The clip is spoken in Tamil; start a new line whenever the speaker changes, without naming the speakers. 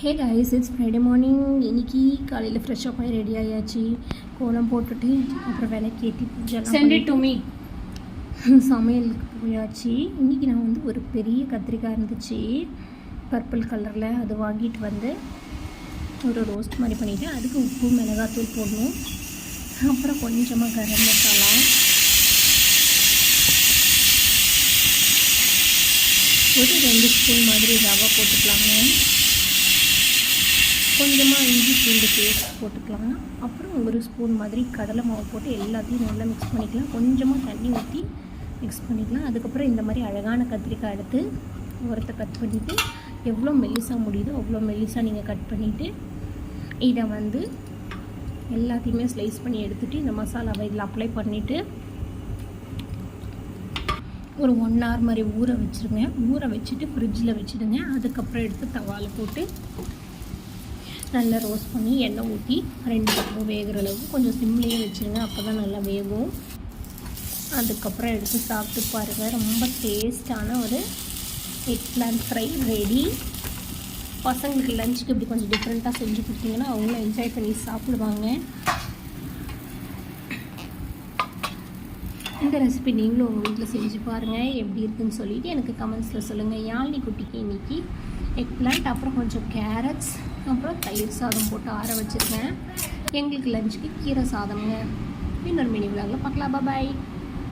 Hey guys, it's Friday morning. இன்றைக்கி காலையில் ஃப்ரெஷ்ஷாக போய் ரெடி ஆகியாச்சு. கோலம் போட்டுட்டு அப்புறம் விளக்கேற்றி பூஜை
சென்ட் இட் டு மீ.
சமையலுக்கு போயாச்சு. இன்றைக்கி நான் வந்து ஒரு பெரிய கத்திரிக்காய் இருந்துச்சு பர்பிள் கலரில், அது வாங்கிட்டு வந்து ஒரு ரோஸ்ட் மாதிரி பண்ணிவிட்டேன். அதுக்கு உப்பு மிளகாத்தூள் போடணும், அப்புறம் கொஞ்சமாக கரம் மசாலா, ஒரு 2 ஸ்பூன் மாதிரி ரவை போட்டுக்கலாங்க, கொஞ்சமாக இஞ்சி பூண்டு பேஸ்ட் போட்டுக்கலாம், அப்புறம் 1 ஸ்பூன் மாதிரி கடலை மாவு போட்டு எல்லாத்தையும் நல்லா மிக்ஸ் பண்ணிக்கலாம். கொஞ்சமாக தண்ணி ஊற்றி மிக்ஸ் பண்ணிக்கலாம். அதுக்கப்புறம் இந்த மாதிரி அழகான கத்திரிக்காய் எடுத்து உரத்தை கட் பண்ணிவிட்டு எவ்வளோ மெல்லிசாக முடியுதோ அவ்வளோ மெல்லிசாக நீங்கள் கட் பண்ணிவிட்டு இதை வந்து எல்லாத்தையுமே ஸ்லைஸ் பண்ணி எடுத்துகிட்டு இந்த மசாலாவை இதில் அப்ளை பண்ணிவிட்டு ஒரு 1 hour மாதிரி ஊற வச்சுருங்க. ஊற வச்சுட்டு ஃப்ரிட்ஜில் வச்சுடுங்க. அதுக்கப்புறம் எடுத்து தவாவில் போட்டு நல்லா ரோஸ்ட் பண்ணி எண்ணெய் ஊற்றி 2 பக்கம் வேகிற அளவுக்கு கொஞ்சம் சிம்லேயே வச்சுருங்க, அப்போ தான் நல்லா வேகும். அதுக்கப்புறம் எடுத்து சாப்பிட்டு பாருங்கள். ரொம்ப டேஸ்டான ஒரு எக் பிளான்ட் ஃப்ரை ரெடி. பசங்களுக்கு லஞ்சுக்கு இப்படி கொஞ்சம் டிஃப்ரெண்ட்டாக செஞ்சு கொடுத்தீங்கன்னா அவங்களும் என்ஜாய் பண்ணி சாப்பிடுவாங்க. இந்த ரெசிபி நீங்களும் உங்கள் வீட்டில் செஞ்சு பாருங்கள், எப்படி இருக்குதுன்னு சொல்லிவிட்டு எனக்கு கமெண்ட்ஸில் சொல்லுங்கள். யாழ்னி குட்டிக்கு இன்றைக்கி எக் பிளான்ட், அப்புறம் கொஞ்சம் கேரட்ஸ், அப்புறம் தயிர் சாதம் போட்டு ஆற வச்சுருக்கேன். எங்களுக்கு லஞ்சுக்கு கீரை சாதம்ங்க. இன்னொரு மினி விலாகில் பார்க்கலாம். பாய்.